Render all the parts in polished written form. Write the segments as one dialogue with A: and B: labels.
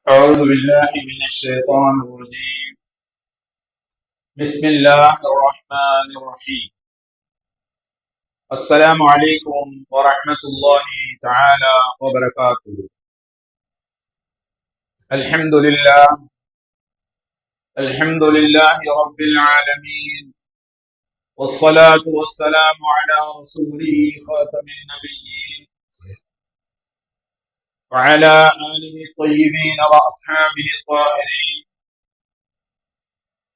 A: أعوذ بالله من الشيطان الرجيم. بسم الله الرحمن الرحيم. السلام عليكم ورحمة الله تعالى وبركاته. الحمد لله رب العالمين، والصلاة والسلام على رسوله خاتم النبيين وعلى آله الطيبين وأصحابه الطاهرين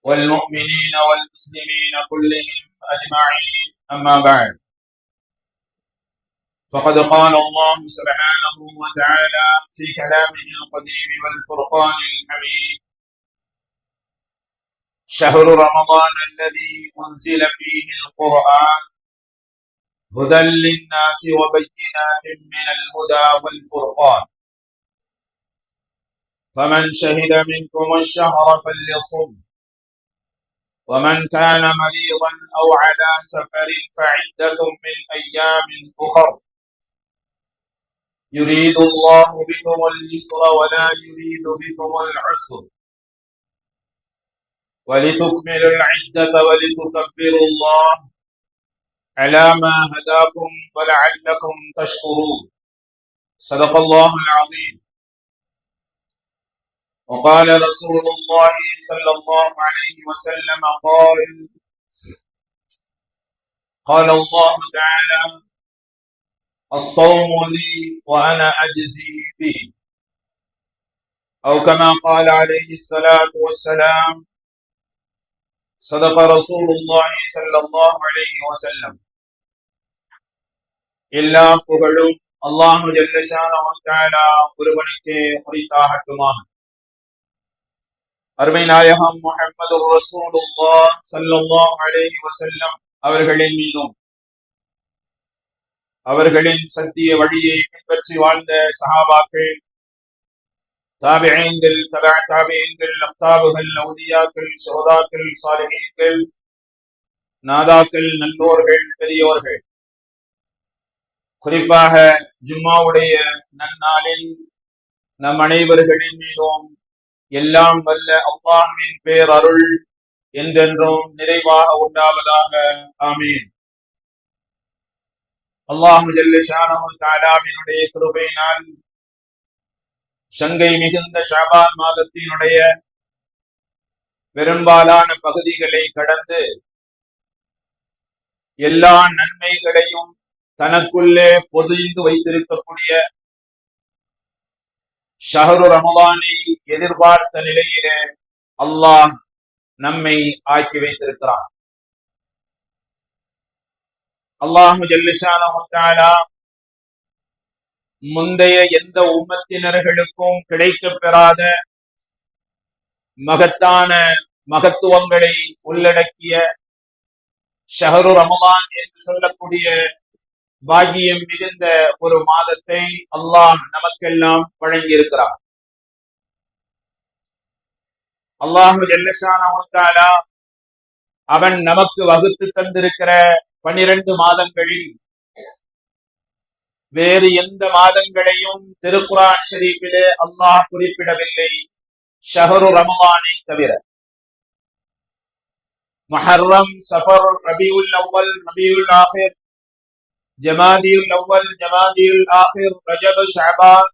A: والمؤمنين والمسلمين كلهم أجمعين، أما بعد، فقد قال الله سبحانه وتعالى في كلامه القديم والفرقان الحميد: شهر رمضان الذي أنزل فيه القرآن هدى للناس وبينات من الهدى والفرقان، فمن شهد منكم الشهر فليصم، ومن كان مريضا أو على سفر فعدة من أيام أخر، يريد الله بكم اليسر ولا يريد بكم العسر، ولتكملوا العدة ولتكبروا الله على ما هداكم ولعلكم تشكرون. صدق الله العظيم. وقال رسول الله صلى الله عليه وسلم قال الله تعالى: الصوم لي وأنا أجزي به، أو كما قال عليه الصلاة والسلام: صدق رسول الله صلى الله عليه وسلم. எல்லா புகழும் அல்லாஹு ஜல்ல ஷானஹு தஆலா ஒருவனுக்கே உரித்தாகட்டுமாக. அருமை நாயகம் முஹம்மதுர் ரசூலுல்லாஹ் ஸல்லல்லாஹு அலைஹி வஸல்லம் அவர்களின் மீதும் அவர்களின் சத்திய வழியை பின்பற்றி வாழ்ந்த சஹாபாக்கள், தாபிஈன்கள், தபஅ தாபிஈன்கள், அக்தாபுகள், அவுலியாக்கள், ஷுஹதாக்கள், சாலிஹீன்கள், நாதாக்கள், நல்லோர்கள், பெரியோர்கள், குறிப்பாக ஜும்மாவுடைய நன்னாளில் நம் அனைவர்களின் மீதும் எல்லாம் வல்ல அல்லாஹ்வின் பேரருள் என்றென்றும் நிறைவாக உண்டாவதாக. ஆமீன். அல்லாஹு ஜல்ல ஷானஹு தஆலாவினுடைய கிருபையினால் சங்கை மிகுந்த ஷாபான் மாதத்தினுடைய பெரும்பாலான பகுதிகளை கடந்து எல்லா நன்மைகளையும் தனக்குள்ளே பொதிந்து வைத்திருக்கக்கூடிய ஷஹரு ரமலானை எதிர்பார்த்த நிலையிலே அல்லாஹ் நம்மை ஆக்கி வைத்திருக்கிறான். அல்லாஹு ஜல்ல ஷானஹு தஆலா முந்தைய எந்த உம்மத்தினர்களுக்கும் கிடைக்கப் பெறாத மகத்தான மகத்துவங்களை உள்ளடக்கிய ஷஹரு ரமலான் என்று சொல்லக்கூடிய பாக்கியம் மிகுந்த ஒரு மாதத்தை அல்லாஹ் நமக்கெல்லாம் வழங்கியிருக்கிறார். அல்லாஹு ஜல்ல ஷானஹு தஆலா அவன் நமக்கு வகுத்து தந்திருக்கிற 12 மாதங்களில் வேறு எந்த மாதங்களையும் திருக்குர்ஆன் ஷரீஃபிலே அல்லாஹ் குறிப்பிடவில்லை, ஷஹரு ரமலானை தவிர. முஹர்ரம், சஃபர், ரபீஉல் அவ்வல், ரபீஉல் ஆகிர், ஜமாதியுல் அவ்வல், ஜமாதியுல் ஆகிர், ரஜப், ஷஅபான்,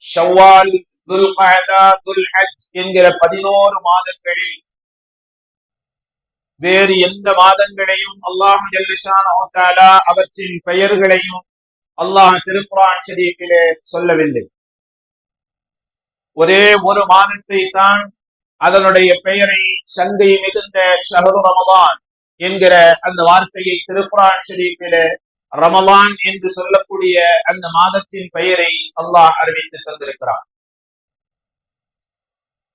A: ஷவ்வால், துல்கஅதா, துல்ஹஜ் என்கிற 11 மாதங்களில் வேறு எந்த மாதங்களையும் அல்லாஹ் ஜல்ல ஷானஹு தஆலா அவற்றின் பெயர்களையும் அல்லாஹ் திருக்குர்ஆன் ஷரீஃபிலே சொல்லவில்லை. ஒரே ஒரு மாதத்தை தான் அதனுடைய பெயரை சங்கை மிகுந்த ஷஹரு ரமலான் என்கிற அந்த வார்த்தையை திருக்குர்ஆன் ஷரீஃபிலே ரமலான் என்று சொல்லக்கூடிய அந்த மாதத்தின் பெயரை அல்லாஹ் அறிவித்து தந்திருக்கிறார்.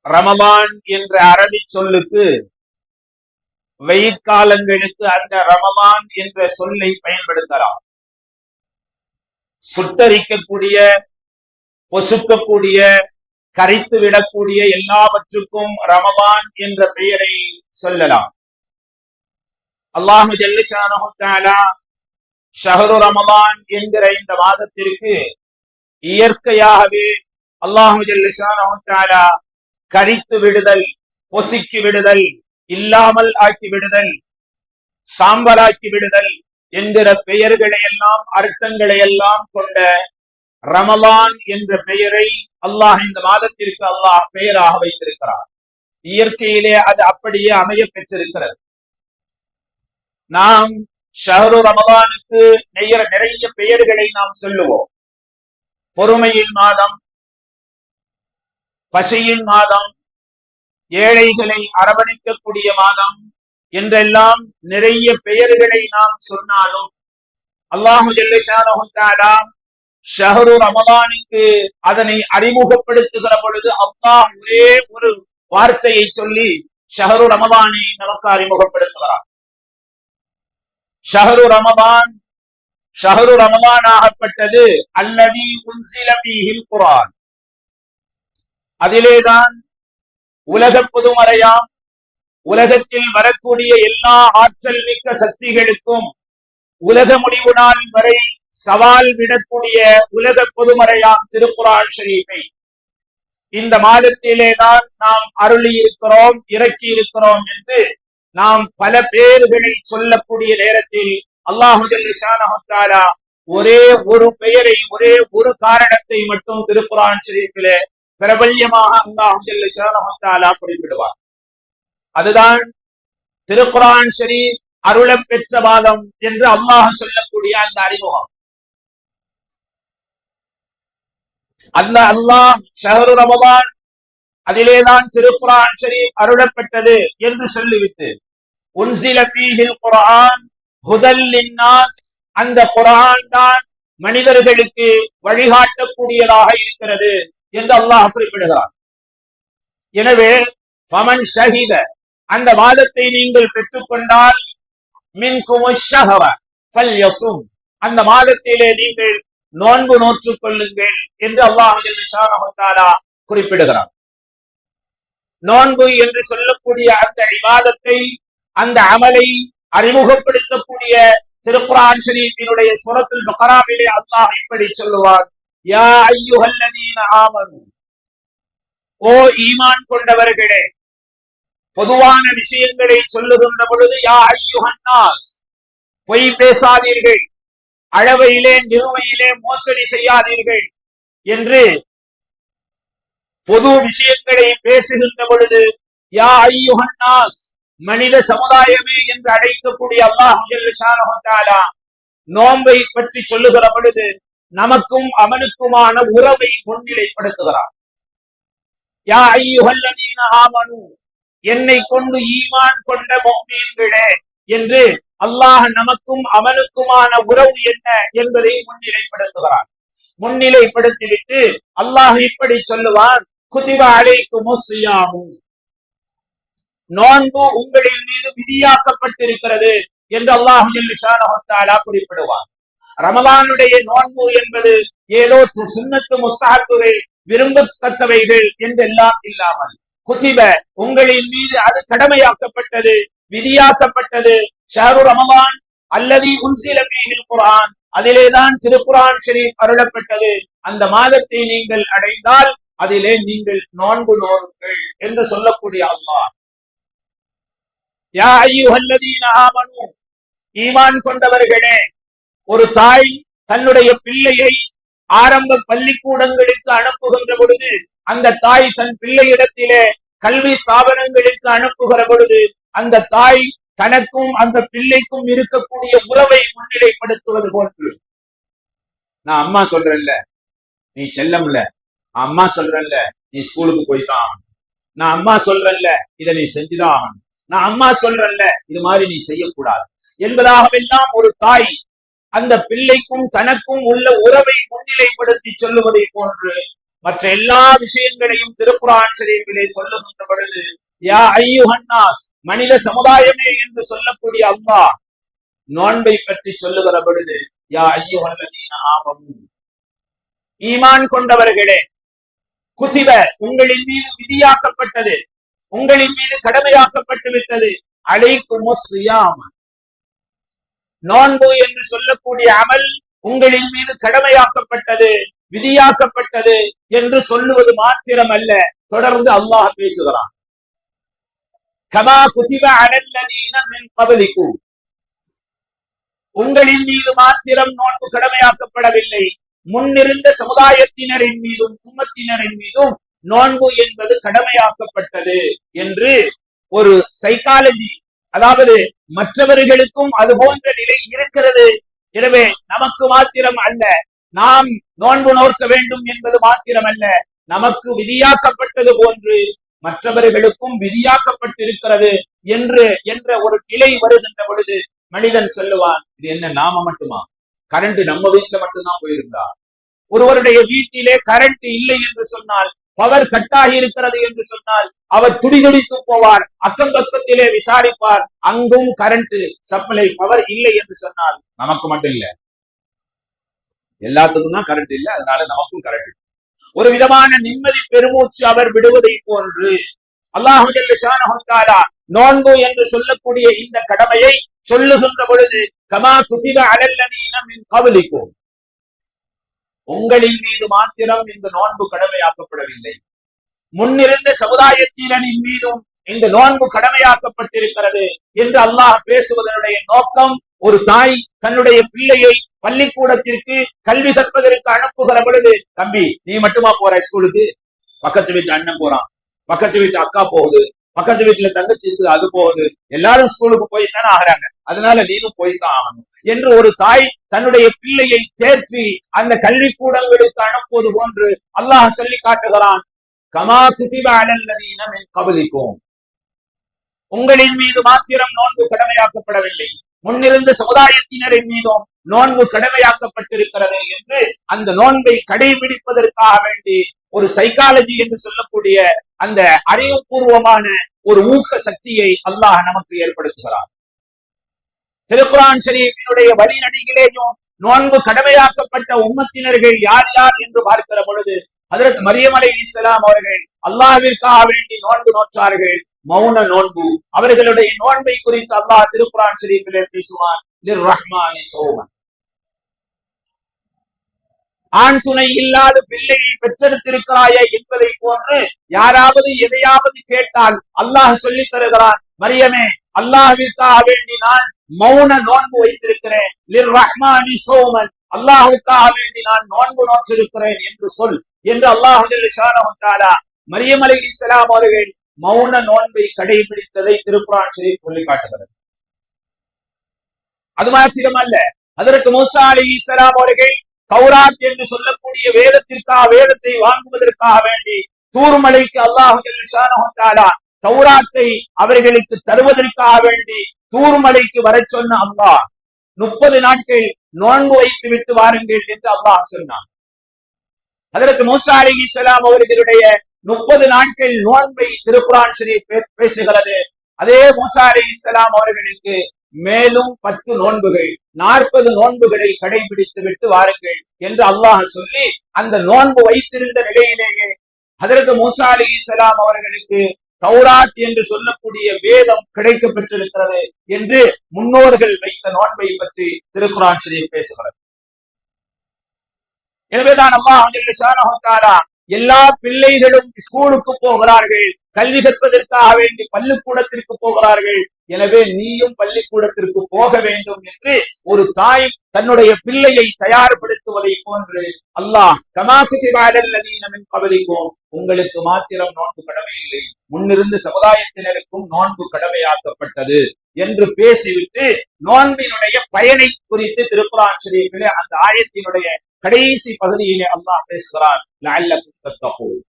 A: ரமலான் என்ற அரபி சொல்லுக்கு வெயிற்காலங்களுக்கு அந்த ரமலான் என்ற சொல்லை பயன்படுத்தலாம். சுட்டரிக்கக்கூடிய, பொசுக்கக்கூடிய, கரைத்து விடக்கூடிய எல்லாவற்றுக்கும் ரமலான் என்ற பெயரை சொல்லலாம். அல்லாஹு ஜல்ல ஷானஹு தஆலா ஷஹரு ரமலான் என்கிற இந்த மாதத்திற்கு இயற்கையாகவே அல்லாஹு ஜல்ல ஷானஹு தஆலா கரித்து விடுதல், பொசுக்கி விடுதல், இல்லாமல் ஆக்கி விடுதல், சாம்பலாக்கி விடுதல் என்கிற பெயர்களை எல்லாம், அர்த்தங்களை எல்லாம் கொண்ட ரமலான் என்ற பெயரை அல்லாஹ் இந்த மாதத்திற்கு அல்லாஹ் பெயராக வைத்திருக்கிறார். இயற்கையிலே அது அப்படியே அமைய பெற்றிருக்கிறது. நாம் ஷஹ்ரு ரமலானுக்கு நிறைய பெயர்களை நாம் சொல்லுவோம். பொறுமையின் மாதம், பசியின் மாதம், ஏழைகளை அரவணைக்கக்கூடிய மாதம் என்றெல்லாம் நிறைய பெயர்களை நாம் சொன்னாலும் அல்லாஹு ஜல்ல ஷானஹு தஆலா ஷஹ்ரு ரமலானுக்கு அதனை அறிமுகப்படுத்துகிற பொழுது அல்லாஹ் ஒரே ஒரு வார்த்தையை சொல்லி ஷஹ்ரு ரமலானை நமக்கு அறிமுகப்படுத்துகிறார். ஷஹ்ரு ரமலான், ஷஹ்ரு ரமலான் ஆகப்பட்டது அல்லதி உன்சில ஃபீஹில் குர்ஆன். அதிலேதான் உலக பொதுமறையாம், உலகத்தில் வரக்கூடிய எல்லா ஆற்றல் மிக்க சக்திகளுக்கும் உலக முடிவு நாள் வரை சவால் விடக்கூடிய உலக பொதுமறையாம் திருக்குர்ஆன் ஷரீஃபை இந்த மாதத்திலேதான் நாம் அருளி இருக்கிறோம், இறக்கி இருக்கிறோம் என்று நாம் பல பேர்களை சொல்லக்கூடிய நேரத்தில் அல்லாஹு ஜல்ல ஷானஹு தஆலா ஒரே ஒரு பெயரை, ஒரே ஒரு காரணத்தை மட்டும் திருக்குர்ஆன் ஷரீஃபிலே பிரபல்யமாக அல்லாஹு ஜல்ல ஷானஹு தஆலா குறிப்பிடுவார். அதுதான் திருக்குர்ஆன் ஷரீஃப் அருளப் பெற்ற மாதம் என்று அல்லாஹ் சொல்லக்கூடிய அந்த அறிமுகம். அல்லாஹ் ஷஹ்ரு ரமலான், அதிலேதான் திருக்குர்ஆன் ஷரீஃப் அருளப்பட்டது என்று சொல்லிவிட்டு உன்சில ஃபீஹில் குர்ஆன் ஹுதல் லின்னாஸ், அந்த குர்ஆன் தான் மனிதர்களுக்கு வழிகாட்டக்கூடியதாக இருக்கிறது என்று அல்லாஹ் குறிப்பிடுகிறார். எனவே ஃபமன் ஷஹித, அந்த மாதத்தை நீங்கள் பெற்றுக்கொண்டால் மின்கும் ஷஹர ஃபல்யஸும், அந்த மாதத்திலே நீங்கள் நோன்பு நோற்றுக் கொள்ளுங்கள் என்று அல்லாஹ் ஜல்ல ஷானஹு தஆலா குறிப்பிடுகிறார். நோன்பு என்று சொல்லக்கூடிய அந்த இபாதத்தை, அந்த அமலை அறிமுகப்படுத்தக்கூடிய திருக்குர்ஆன் ஷரீஃபினுடைய சூரத்துல் பக்ராவிலே அல்லாஹ் இப்படி சொல்லுவார், யா அய்யுஹல்லதீன ஆமனு, ஓ ஈமான் கொண்டவர்களே. பொதுவான விஷயங்களை சொல்லுகின்ற பொழுது யா அய்யுஹன்னாஸ், பொய் பேசாதீர்கள், அளவையிலே நிறுவையிலே மோசடி செய்யாதீர்கள் என்று பொது விஷயங்களை பேசுகின்ற பொழுது யா அய்யுஹன்னாஸ், மனித சமுதாயமே என்று அழைக்கக்கூடிய அல்லாஹ் ஜல்ல ஷானஹு தஆலா நோன்பை பற்றி சொல்லுகிற பொழுது நமக்கும் அவனுக்குமான உறவை முன்னிலைப்படுத்துகிறார். யா அய்யுஹல்லதீன ஆமனு, என்னை கொண்டு ஈமான் கொண்ட முஃமின்களே என்று அல்லாஹ் நமக்கும் அவனுக்குமான உறவு என்ன என்பதை முன்னிலைப்படுத்துகிறார். முன்னிலைப்படுத்திவிட்டு அல்லாஹ் இப்படி சொல்லுவான், குதிப அலைக்குமுஸ் ஸியாமு, நோன்பு உங்களின் மீது விதியாக்கப்பட்டிருக்கிறது என்று அல்லாஹ் ஜல்ல ஷானஹு தஆலா குறிப்பிடுவார். ரமலானுடைய நோன்பு என்பது ஏதோ சுன்னத்து முஸ்தஹப்புகள், விரும்பத்தக்கவைகள் என்றெல்லாம் இல்லாமல் குதிப, உங்களின் மீது அது கடமையாக்கப்பட்டது, விதியாக்கப்பட்டது. ஷஹ்ரு ரமலான் அல்லதி உன்சில ஃபீஹில் குர்ஆன், அதிலேதான் திருக்குர்ஆன் ஷரீஃப் அருளப்பட்டது. அந்த மாதத்தை நீங்கள் அடைந்தால் அதிலே நீங்கள் நோன்பு நோருங்கள் என்று சொல்லக்கூடிய அல்லாஹ். யா அய்யுஹல்லதீன ஆமனு, ஈமான் கொண்டவர்களே. ஒரு தாய் தன்னுடைய பிள்ளையை ஆரம்ப பள்ளிக்கூடங்களுக்கு அனுப்புகின்ற பொழுது, அந்த தாய் தன் பிள்ளையிடத்திலே கல்வி ஸ்தாபனங்களுக்கு அனுப்புகிற பொழுது அந்த தாய் தனக்கும் அந்த பிள்ளைக்கும் இருக்கக்கூடிய உறவை முன்னிலைப்படுத்துவது போன்று, நான் அம்மா சொல்றேன்ல நீ செல்லம்ல, அம்மா சொல்றேன்ல நீ ஸ்கூலுக்கு போய்தான், நான் அம்மா சொல்றேன்ல இதை நீ செஞ்சுதான், நான் அம்மா சொல்றேன்ல இது மாதிரி நீ செய்யக்கூடாது என்பதாகவெல்லாம் ஒரு தாய் அந்த பிள்ளைக்கும் தனக்கும் உள்ள உறவை முன்னிலைப்படுத்தி சொல்லுவதை போன்று மற்ற எல்லா விஷயங்களையும் திருக்குர்ஆன் ஷரீஃபிலே சொல்லுகின்ற பொழுது யா அய்யுஹன்னாஸ், மனித சமுதாயமே என்று சொல்லக்கூடிய அல்லாஹ் நோன்பை பற்றி சொல்லுகிற பொழுது யா அய்யுஹல்லதீன ஆமனு, ஈமான் கொண்டவர்களே. குதிப, உங்களின் மீது விதியாக்கப்பட்டது, உங்களின் மீது கடமையாக்கப்பட்டு விட்டது. அலைக்குமுஸ் ஸியாம், நோன்பு என்று சொல்லக்கூடிய அமல் உங்களின் மீது கடமையாக்கப்பட்டது. விதியாக்கப்பட்டது என்று சொல்லுவது மாத்திரமல்ல, தொடர்ந்து அல்லாஹ் பேசுகிறான். கமா குதிப அலல்லதீன மின் கப்லிக்கும், உங்களின் மீது மாத்திரம் நோன்பு கடமையாக்கப்படவில்லை, முன்னிருந்த சமுதாயத்தினரின் மீதும் உம்மத்தினரின் மீதும் நோன்பு என்பது கடமையாக்கப்பட்டது என்று ஒரு சைக்காலஜி, அதாவது மற்றவர்களுக்கும் அது போன்ற நிலை இருக்கிறது. எனவே நமக்கு மாத்திரம் அல்ல, நாம் நோன்பு நோக்க வேண்டும் என்பது மாத்திரமல்ல, நமக்கு விதியாக்கப்பட்டது போன்று மற்றவர்களுக்கும் விதியாக்கப்பட்டிருக்கிறது என்ற ஒரு நிலை வருகின்ற பொழுது மனிதன் சொல்லுவான், இது என்ன நாம மட்டுமா? கரண்ட் நம்ம வீட்டுல மட்டும்தான் போயிருந்தா? ஒருவருடைய வீட்டிலே கரண்ட் இல்லை என்று சொன்னால், பவர் கட்டாகி இருக்கிறது என்று சொன்னால் அவர் துடிதுடித்து போவார், அக்கம் பக்கத்திலே விசாரிப்பார், அங்கும் கரண்ட் சப்ளை பவர் இல்லை என்று சொன்னால் நமக்கு மட்டும் இல்ல, எல்லாத்துக்கும் தான் கரண்ட் இல்லை, அதனால நமக்கும் கரண்ட். ஒரு விதமான நிம்மதி பெருமூச்சு அவர் விடுவதை போன்று அல்லாஹ் ஜல்ல ஷானஹு தஆலா நோன்பு என்று சொல்லக்கூடிய இந்த கடமையை சொல்லுகின்ற பொழுது, கமா குதிப அலல்லதீன மின் கப்லிக்கும், உங்களின் மீது மாத்திரம் இந்த நோன்பு கடமையாக்கப்படவில்லை, முன்னிருந்த சமுதாயத்தினரின் மீதும் இந்த நோன்பு கடமையாக்கப்பட்டிருக்கிறது என்று அல்லாஹ் பேசுவதனுடைய நோக்கம், ஒரு தாய் தன்னுடைய பிள்ளையை பள்ளிக்கூடத்திற்கு கல்வி கற்பதற்கு அனுப்புகிற பொழுது, தம்பி நீ மட்டுமா போற ஸ்கூலுக்கு? பக்கத்து வீட்டு அண்ணன் போறான், பக்கத்து வீட்டு அக்கா போகுது, பக்கத்து வீட்டுல தங்கச்சி இருக்குது அது போகுது, எல்லாரும் ஸ்கூலுக்கு போய்த்தானே ஆகிறாங்க, அதனால நீனும் போய்தான் ஆகணும் என்று ஒரு தாய் தன்னுடைய பிள்ளையை தேர்ச்சி அந்த கல்விக்கூடங்களுக்கு அனுப்புவது போன்று அல்லாஹ் சொல்லி காட்டுகிறான். கமா குதிப அலல்லதீன மின் கப்லிக்கும், உங்களின் மீது மாத்திரம் நோன்பு கடமையாக்கப்படவில்லை, முன்னிருந்த சமுதாயத்தினரின் மீதும் நோன்பு கடமையாக்கப்பட்டிருக்கிறது என்று அந்த நோன்பை கடைபிடிப்பதற்காக வேண்டி ஒரு சைக்காலஜி என்று சொல்லக்கூடிய அந்த அறிவுபூர்வமான ஒரு ஊக்க சக்தியை அல்லாஹ் நமக்கு ஏற்படுத்துகிறார். திருக்குர்ஆன் ஷரீஃபினுடைய வழிநடிகளேயும் நோன்பு கடமையாக்கப்பட்ட உம்மத்தினர்கள் யார் யார் என்று பார்க்கிற பொழுது, ஹஜ்ரத் மரியம் அலைஹிஸ்ஸலாம் அவர்கள் அல்லாஹ்விற்காக வேண்டி நோன்பு நோற்றார்கள், மௌன நோன்பு. அவர்களுடைய நோன்பை குறித்து அல்லாஹ் திருக்குர்ஆன் ஷரீஃபிலே பேசுவான், லிர்ரஹ்மானி ஸௌமன், ஆண் துணை இல்லாத பிள்ளையை பெற்றெடுத்திருக்கிறாயே என்பதை போன்று யாராவது எதையாவது கேட்டால் அல்லாஹ் சொல்லித் தருகிறான், மரியமே அல்லாஹ்விற்காக வேண்டி நான் மௌன நோன்பு வைத்திருக்கிறேன், லிர்ரஹ்மானி ஸௌமன், அல்லாஹ்வுக்காக வேண்டி நான் நோன்பு நோற்றிருக்கிறேன் என்று சொல் என்று அல்லாஹ் ஜல்ல ஷானஹு தஆலா மரியம் அலைஹிஸ்ஸலாம் அவர்கள் மௌன நோன்பை கடைபிடித்ததை திருக்குர்ஆன் ஷரீஃப் சொல்லி காட்டுகிறது. அது மாத்திரமல்ல, ஹஜ்ரத் மூஸா அலைஹிஸ்ஸலாம் அவர்கள் தௌராத் என்று சொல்லக்கூடிய வேதத்தை வாங்குவதற்காக வேண்டி தூர்மலைக்கு அல்லாஹ் ஜல்ல ஷானஹு தஆலா தௌராத்தை அவர்களுக்கு தருவதற்காக வேண்டி தூர்மலைக்கு வர சொன்ன அல்லாஹ் 30 நாட்கள் நோன்பு வைத்து விட்டு வாருங்கள் என்று அல்லாஹ் சொன்னான். ஹஜ்ரத் மூஸா அலைஹிஸ்ஸலாம் அவர்களுடைய 30 நாட்கள் நோன்பை திருக்குர்ஆன் ஷரீஃப் பேசுகிறது. அதே மூஸா அலைஹிஸ்ஸலாம் அவர்களுக்கு மேலும் 10 நோன்புகள் 40 நோன்புகளை கடைபிடித்து விட்டு வாருங்கள் என்று அல்லாஹ் சொல்லி அந்த நோன்பு வைத்திருந்த நிலையிலேயே ஹஜ்ரத் மூஸா அலைஹிஸ்ஸலாம் அவர்களுக்கு தௌராத் என்று சொல்லக்கூடிய வேதம் கிடைக்க பெற்றிருக்கிறது என்று முன்னோர்கள் வைத்த நோன்பை பற்றி திருக்குர்ஆன் ஷரீஃப் பேசுகிறது. எனவேதான் அல்லாஹ் ஜல்ல ஷானஹு தஆலா எல்லா பிள்ளைகளும் ஸ்கூலுக்கு போகிறார்கள், கல்வி கற்பதற்காக வேண்டி பள்ளிக்கூடத்திற்கு போகிறார்கள், எனவே நீயும் பள்ளிக்கூடத்திற்கு போக வேண்டும் என்று ஒரு தாய் தன்னுடைய பிள்ளையை தயார்படுத்துவதை போன்று அல்லாஹ் கமா குதிப அலல்லதீன மின் கப்லிக்கும், உங்களுக்கு மாத்திரம் நோன்பு கடமை இல்லை, முன்னிருந்த சமுதாயத்தினருக்கும் நோன்பு கடமையாக்கப்பட்டது என்று பேசிவிட்டு நோன்பினுடைய பயனை குறித்து திருக்குர்ஆன் ஷரீஃபிலே அந்த ஆயத்தினுடைய கடைசி பகுதியிலே அல்லாஹ் பேசுகிறான், லஅல்லக்கும் தத்தகூன்.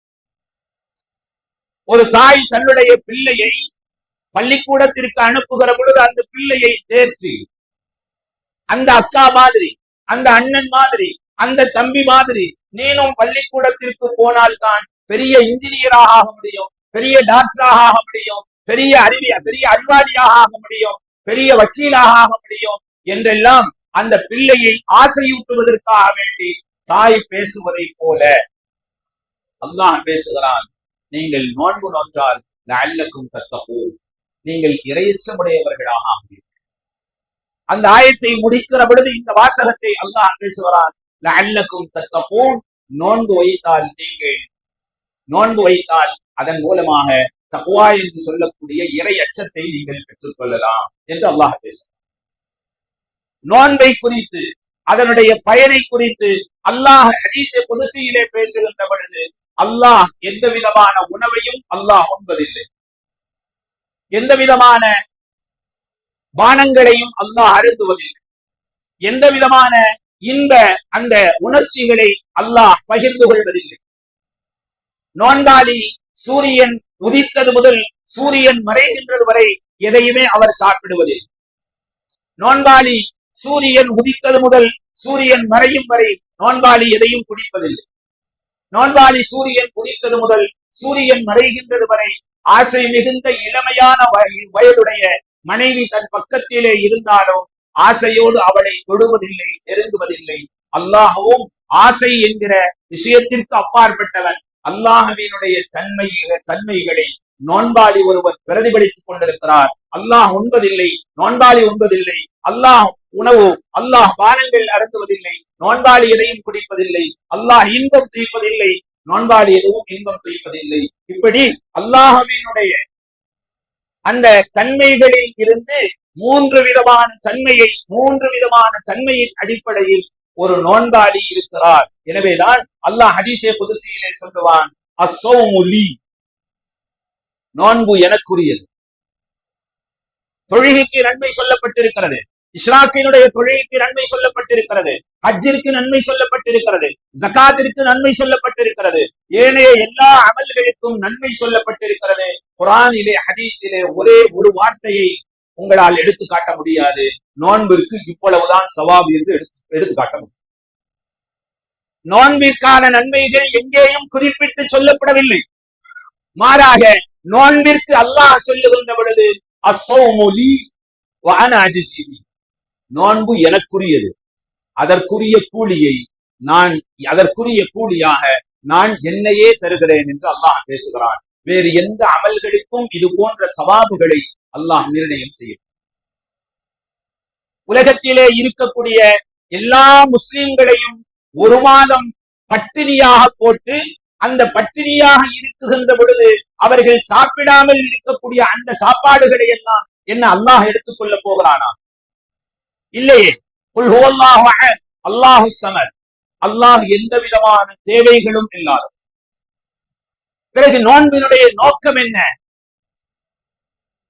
A: ஒரு தாய் தன்னுடைய பிள்ளையை பள்ளிக்கூடத்திற்கு அனுப்புகிற பொழுது அந்த பிள்ளையை தேர்ச்சி அந்த அக்கா மாதிரி, அந்த அண்ணன் மாதிரி, அந்த தம்பி மாதிரி நீனும் பள்ளிக்கூடத்திற்கு போனால்தான் பெரிய இன்ஜினியராக ஆக முடியும், பெரிய டாக்டராக ஆக முடியும், பெரிய அறிவாளியாக ஆக முடியும், பெரிய வக்கீலாக ஆக முடியும் என்றெல்லாம் அந்த பிள்ளையை ஆசையூட்டுவதற்காக வேண்டி தாய் பேசுவதை போல அல்லாஹ் பேசுகிறான், நீங்கள் நோன்பு நோற்றால் லஅல்லக்கும் தத்தகூன், நீங்கள் இறையச்சமுடையவர்களாக ஆகுவீர்கள். அந்த ஆயத்தை முடிக்கிற பொழுது இந்த வாசகத்தை அல்லாஹ் பேசுகிறான், லஅல்லக்கும் தத்தகூன், நோன்பு வைத்தால் அதன் மூலமாக தக்வா என்று சொல்லக்கூடிய இறை அச்சத்தை நீங்கள் பெற்றுக் கொள்ளலாம் என்று அல்லாஹ் பேசுகிறார். நோன்பை குறித்து அதனுடைய பயனை குறித்து அல்லாஹ் ஹதீஸே குதுஸியிலே பேசுகின்ற பொழுது அல்லாஹ் எந்த விதமான உணவையும் அல்லாஹ் உண்பதில்லை, எந்த விதமான பானங்களையும் அல்லாஹ் அருந்துவதில்லை, எந்த விதமான இந்த அந்த உணர்ச்சிகளை அல்லாஹ் பகிர்ந்து கொள்வதில்லை. நோன்பாளி சூரியன் உதித்தது முதல் சூரியன் மறைகின்றது வரை எதையுமே அவர் சாப்பிடுவதில்லை. நோன்பாளி சூரியன் உதித்தது முதல் சூரியன் மறையும் வரை நோன்பாளி எதையும் குடிப்பதில்லை. நோன்பாளி சூரியன் உதித்தது முதல் சூரியன் மறைகின்றது வரை ஆசை மிகுந்த இளமையான வயதுடைய மனைவி தன் பக்கத்திலே இருந்தாலும் ஆசையோடு அவளை தொடுவதில்லை, நெருங்குவதில்லை. அல்லாஹ்வும் ஆசை என்கிற விஷயத்திற்கு அப்பாற்பட்டவன். அல்லாஹ்வினுடைய தன்மைகளை நோன்பாளி ஒருவர் பிரதிபலித்துக் கொண்டிருக்கிறார். அல்லாஹ் உண்பதில்லை, நோன்பாளி உண்பதில்லை. அல்லாஹ் உணவு, அல்லாஹ் பானங்கள் அருந்துவதில்லை, நோன்பாளி எதையும் குடிப்பதில்லை. அல்லாஹ் இன்பம் துய்ப்பதில்லை, நோன்பாளி எதுவும் இன்பம் துய்ப்பதில்லை. இப்படி அல்லாஹ்வினுடைய அந்த தன்மைகளில் இருந்து மூன்று விதமான தன்மையின் அடிப்படையில் ஒரு நோன்பாளி இருக்கிறார். எனவேதான் அல்லாஹ் ஹதீஸே குதுஸியிலே சொல்லுவான், அஸ்ஸௌமு லீ, நோன்பு எனக்குரியது. தொழுகைக்கு நன்மை சொல்லப்பட்டிருக்கிறது, இஸ்ராக்கினுடைய தொழுகைக்கு நன்மை சொல்லப்பட்டிருக்கிறது, ஹஜ்ஜிற்கு நன்மை சொல்லப்பட்டிருக்கிறது, ஜகாத்திற்கு நன்மை சொல்லப்பட்டிருக்கிறது, ஏனைய எல்லா அமல்களுக்கும் நன்மை சொல்லப்பட்டிருக்கிறது. குர்ஆனிலே ஹதீஸிலே ஒரே ஒரு வார்த்தையை உங்களால் எடுத்து காட்ட முடியாது, நோன்பிற்கு இவ்வளவுதான் சவாப் என்று எடுத்து காட்ட முடியும். நோன்பிற்கான நன்மைகள் எங்கேயும் குறிப்பிட்டு சொல்லப்படவில்லை. மாறாக நோன்பிற்கு அல்லாஹ் சொல்லுகின்ற பொழுது அஸ்ஸௌமு லீ வ அனா அஜ்ஸி பிஹி, நோன்பு எனக்குரியது, அதற்குரிய கூலியாக நான் என்னையே தருகிறேன் என்று அல்லாஹ் பேசுகிறான். வேறு எந்த அமல்களுக்கும் இது போன்ற சவாபுகளை அல்லாஹ் நிர்ணயம் செய்யும். உலகத்திலே இருக்கக்கூடிய எல்லா முஸ்லிம்களையும் ஒரு மாதம் பட்டினியாக போட்டு அந்த பட்டினியாக இருக்குகின்ற பொழுது அவர்கள் சாப்பிடாமல் இருக்கக்கூடிய அந்த சாப்பாடுகளை எல்லாம் என்ன அல்லாஹ் எடுத்துக்கொள்ள போகிறானா? இல்லையே. குல் ஹுவல்லாஹு அஹத் அல்லாஹு ஸமத், அல்லாஹ் எந்த விதமான தேவைகளும் இல்லாதவர். பிறகு நோன்பினுடைய நோக்கம் என்ன?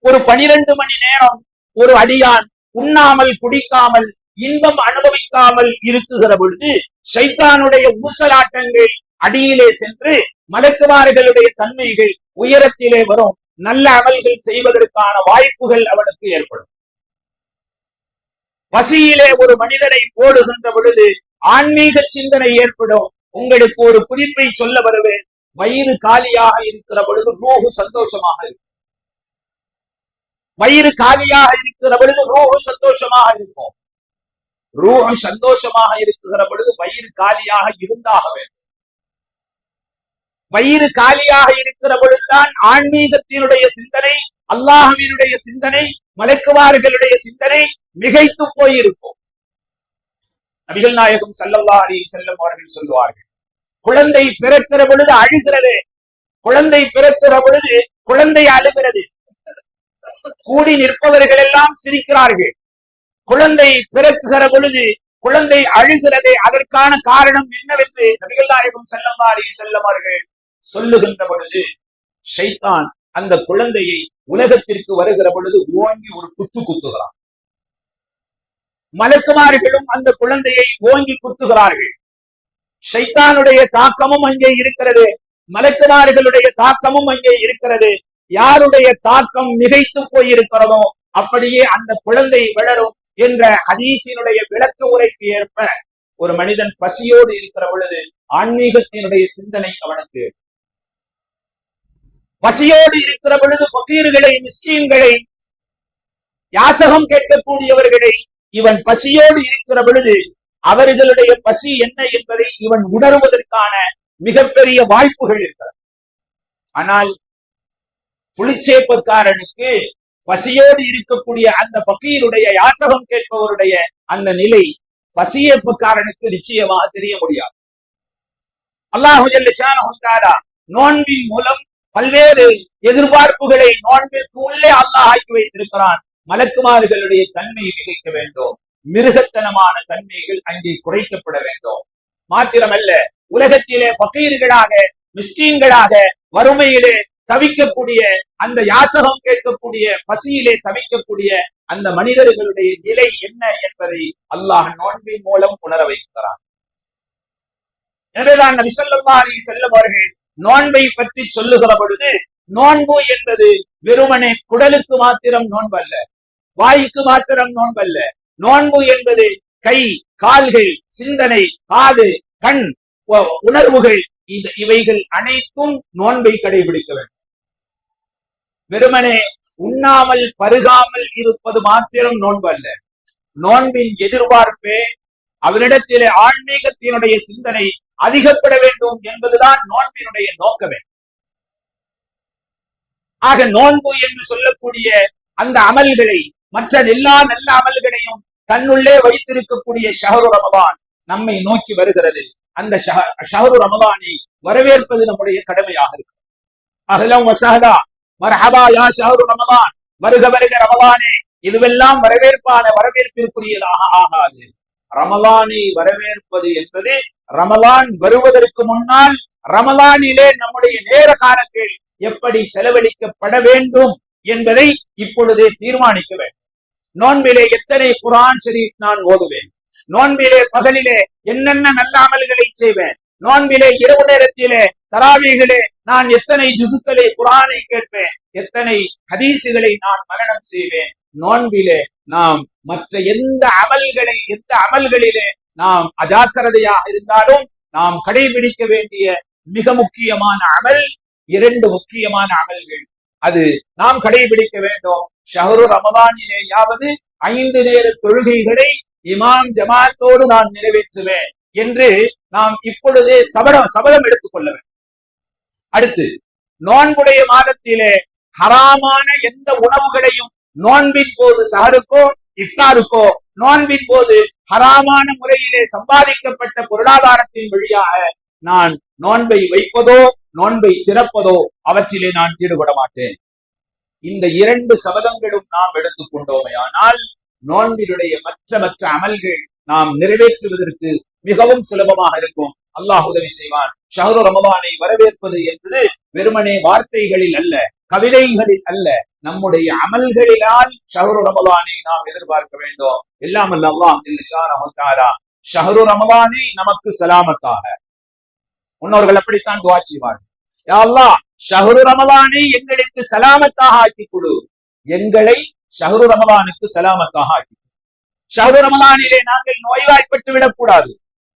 A: ஒரு 12 மணி நேரம் ஒரு அடியான் உண்ணாமல் குடிக்காமல் இன்பம் அனுபவிக்காமல் இருக்குகிற பொழுது ஷைத்தானுடைய ஊசலாட்டங்கள் அடியிலே சென்று மலக்குமார்களுடைய தன்மைகள் உயரத்திலே வரும், நல்ல அமல்கள் செய்வதற்கான வாய்ப்புகள் அவனுக்கு ஏற்படும். பசியிலே ஒரு மனிதனை போடுகின்ற பொழுது ஆன்மீக சிந்தனை ஏற்படும். உங்களுக்கு ஒரு குறிப்பை சொல்ல வருவேன். வயிறு காலியாக இருக்கிற பொழுது ரூஹு சந்தோஷமாக இருக்கும். வயிறு காலியாக இருக்கிற பொழுது ரூஹு சந்தோஷமாக இருக்கும். ரூஹு சந்தோஷமாக இருக்கிற பொழுது வயிறு காலியாக இருந்தாக வேண்டும். வயிறு காலியாக இருக்கிற பொழுதுதான் ஆன்மீகத்தினுடைய சிந்தனை, அல்லாஹ்வினுடைய சிந்தனை, மலக்குமார்களுடைய சிந்தனை மிகைத்து போயிருக்கும். நபிகள் நாயகம் ஸல்லல்லாஹு அலைஹி வஸல்லம் அவர்கள் சொல்லுவார்கள், குழந்தை பிறக்கிற பொழுது அழுகிறது, குழந்தை பிறக்கிற பொழுது குழந்தை அழுகிறது, கூடி நிற்பவர்கள் எல்லாம் சிரிக்கிறார்கள். குழந்தை பிறக்குகிற பொழுது குழந்தை அழுகிறதே, அதற்கான காரணம் என்னவென்று நபிகள் நாயகம் ஸல்லல்லாஹு அலைஹி வஸல்லம் அவர்கள் சொல்லுகின்ற பொழுது ஷைத்தான் அந்த குழந்தையை உலகத்திற்கு வருகிற பொழுது ஓங்கி ஒரு குத்துகிறான். மலக்குமார்களும் அந்த குழந்தையை ஓங்கி குத்துகிறார்கள். ஷைத்தானுடைய தாக்கமும் அங்கே இருக்கிறது, மலக்குமார்களுடைய தாக்கமும் அங்கே இருக்கிறது. யாருடைய தாக்கம் மிகைத்து போயிருக்கிறதோ அப்படியே அந்த குழந்தை வளரும் என்ற ஹதீஸினுடைய விளக்க உரைக்கு ஏற்ப ஒரு மனிதன் பசியோடு இருக்கிற பொழுது ஆன்மீகத்தினுடைய சிந்தனை அவனுக்கு, பசியோடு இருக்கிற பொழுது ஃபகீர்களை, மிஸ்கீன்களை, யாசகம் கேட்கக்கூடியவர்களை இவன் பசியோடு இருக்கிற பொழுது அவர்களுடைய பசி என்ன என்பதை இவன் உணர்வதற்கான மிகப்பெரிய வாய்ப்புகள் இருக்கிறது. ஆனால் புளிச்சேப்பக்காரனுக்கு பசியோடு இருக்கக்கூடிய அந்த ஃபகீருடைய, யாசகம் கேட்பவருடைய அந்த நிலை பசியேப்பக்காரனுக்கு நிச்சயமாக தெரிய முடியாது. அல்லாஹு ஜல்ல ஷானஹு தஆலா நோன்பின் மூலம் பல்வேறு எதிர்பார்ப்புகளை நோன்பிற்கு உள்ளே அல்லாஹ் ஆக்கி வைத்திருக்கிறான். மலக்குமார்களுடைய தன்மை மிகைக்க வேண்டும், மிருகத்தனமான தன்மைகள் அங்கே குறைக்கப்பட வேண்டும். மாத்திரமல்ல, உலகத்திலே ஃபகீர்களாக மிஸ்கீன்களாக வறுமையிலே தவிக்கக்கூடிய, அந்த யாசகம் கேட்கக்கூடிய, பசியிலே தவிக்கக்கூடிய அந்த மனிதர்களுடைய நிலை என்ன என்பதை அல்லாஹ் நோன்பின் மூலம் உணர வைக்கிறான். எனவேதான் நபி ஸல்லல்லாஹு அலைஹி வஸல்லம் அவர்கள் நோன்பை பற்றி சொல்லுகிற பொழுது, நோன்பு என்பது வெறுமனே குடலுக்கு மாத்திரம் நோன்பல்ல, வாய்க்கு மாத்திரம் நோன்பல்ல. நோன்பு என்பது கை, கால்கள், சிந்தனை, காது, கண், உணர்வுகள், இவைகள் அனைத்தும் நோன்பை கடைபிடிக்க வேண்டும். வெறுமனே உண்ணாமல் பருகாமல் இருப்பது மாத்திரம் நோன்பு அல்ல. நோன்பின் எதிர்பார்ப்பே அவரிடத்திலே ஆன்மீகத்தினுடைய சிந்தனை அதிகப்பட வேண்டும் என்பதுதான் நோன்பினுடைய நோக்கமே. ஆக நோன்பு என்று சொல்லக்கூடிய அந்த அமல்களை, மற்ற எல்லா நல்ல அமல்களையும் தன்னுள்ளே வைத்திருக்கக்கூடிய ஷஹ்ரு ரமதான் நம்மை நோக்கி வருகிறது. அந்த ஷஹ்ரு ரமதானை வரவேற்பது நம்முடைய கடமையாக இருக்கு. அஹ்லன் வ ஸஹ்லா மர்ஹபா யா ஷஹ்ரு ரமதான், வருக வருக ரமதானே. இதுவெல்லாம் வரவேற்பிற்குரியதாக ஆகாது. ரமலானை வரவேற்பது என்பது ரமலான் வருவதற்கு முன்னால் ரமலானிலே நம்முடைய நேர காலத்தில் எப்படி செலவழிக்கப்பட வேண்டும் என்பதை இப்பொழுதே தீர்மானிக்க வேண்டும். நோன்பிலே எத்தனை குர்ஆன் ஷரீஃப் நான் ஓதுவேன், நோன்பிலே பகலிலே என்னென்ன நல்ல அமல்களை செய்வேன், நோன்பிலே இரவு நேரத்திலே தராவீகளே நான் எத்தனை ஜுசுக்களை குர்ஆனை கேட்பேன், எத்தனை ஹதீசுகளை நான் மனனம் செய்வேன். நோன்பிலே நாம் மற்ற எந்த அமல்களிலே நாம் அஜாக்கிரதையாக இருந்தாலும் நாம் கடைபிடிக்க வேண்டிய மிக முக்கியமான அமல், இரண்டு முக்கியமான அமல்கள், அது நாம் கடைபிடிக்க வேண்டும். ஷஹ்ரு ரமதானிலேயாவது 5 நேர தொழுகைகளை இமாம் ஜமாத்தோடு நான் நிறைவேற்றுவேன் என்று நாம் இப்பொழுதே சபதம் எடுத்துக் கொள்ள வேண்டும். அடுத்து, நோன்புடைய மாதத்திலே ஹராமான எந்த உணவுகளையும் நோன்பின் போது சஹருக்கோ இஃப்தாருக்கோ, நோன்பின் போது ஹராமான முறையிலே சம்பாதிக்கப்பட்ட பொருளாதாரத்தின் வழியாக நான் நோன்பை வைப்பதோ நோன்பை திறப்பதோ அவற்றிலே நான் ஈடுபட மாட்டேன். இந்த 2 சபதங்களும் நாம் எடுத்துக்கொண்டோமே ஆனால் நோன்பினுடைய மற்ற அமல்கள் நாம் நிறைவேற்றுவதற்கு மிகவும் சுலபமாக இருக்கும். அல்லாஹ் உதவி செய்வான். ஷஹ்ரு ரமதானை வரவேற்பது என்பது வெறுமனே வார்த்தைகளில் அல்ல, கவிதைகளில் அல்ல, நம்முடைய அமல்களினால் ஷஹ்ரு ரமதானை நாம் எதிர்பார்க்க வேண்டும். எல்லாம் அல்ல அல்லாஹ் ஜல்ல ஷானஹு தஆலா ஷஹ்ரு ரமதானை நமக்கு சலாமத்தாக, முன்னோர்கள் அப்படித்தான் துஆ செய்வார்கள். யா அல்லாஹ், ஷஹ்ரு ரமதானை எங்களுக்கு சலாமத்தாக ஆக்கி கொடு, எங்களை ஷஹ்ரு ரமதானுக்கு சலாமத்தாக ஆக்கி கொடு. ஷஹ்ரு ரமதானிலே நாங்கள் நோய்வாய்ப்பட்டு விடக்கூடாது.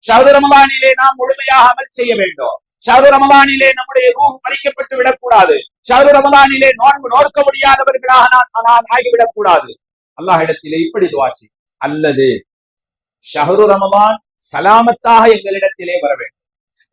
A: ஷஹ்ரு ரமதானிலே நாம் முழுமையாக அமல் செய்ய வேண்டும். ஷஹ்ரு ரமதானிலே நம்முடைய ரூஹ் பறிக்கப்பட்டு விடக்கூடாது. ஷஹ்ரு ரமதானிலே நோன்பு நோக்க முடியாதவர்களாக நான் ஆகிவிடக் கூடாது. அல்லாஹ் இடத்திலே இப்படி துஆ செய். அல்லது ஷஹ்ரு ரமதான் சலாமத்தாக எங்களிடத்திலே வர வேண்டும்.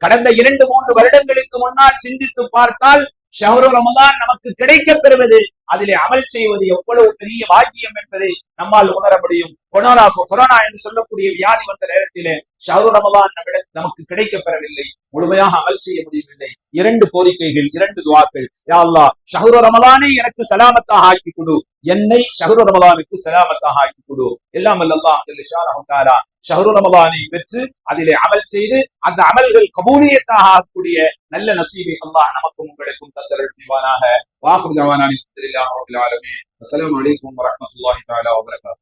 A: கடந்த 2-3 வருடங்களுக்கு முன்னால் சிந்தித்து பார்த்தால் ஷஹ்ரு ரமதான் நமக்கு கிடைக்கப் பெறுவது, அதிலே அமல் செய்வது எவ்வளவு பெரிய பாக்கியம் என்பதை நம்மால் உணர முடியும். கொரோனா என்று சொல்லக்கூடிய வியாதி வந்த நேரத்திலே ஷஹ்ரு ரமதான் நமக்கு கிடைக்கப் பெறவில்லை, முழுமையாக அமல் செய்ய முடியவில்லை. 2 கோரிக்கைகள், 2 துஆக்கள். யா அல்லாஹ், ஷஹ்ரு ரமதானை எனக்கு சலாமத்தாக ஆக்கி கொடு, என்னை ஷஹ்ரு ரமதானுக்கு சலாமத்தாக ஆக்கி கொடு. எல்லாம் அல்லாஹ் ஜல்ல ஷானஹு தஆலா ஷஹ்ரு ரமதானை பெற்று அதிலே அமல் செய்து அந்த அமல்கள் கபூலியத்தாக ஆகக்கூடிய நல்ல நசீபை அல்லாஹ் நமக்கும் உங்களுக்கும் தந்தருள் புரிவானாக. வாஹிரு தஅவானா அல்ஹம்துலில்லாஹி ரப்பில் ஆலமீன். அஸ்ஸலாமு அலைக்கும் வரஹ்மத்துல்லாஹி தஆலா வபரகாத்துஹு.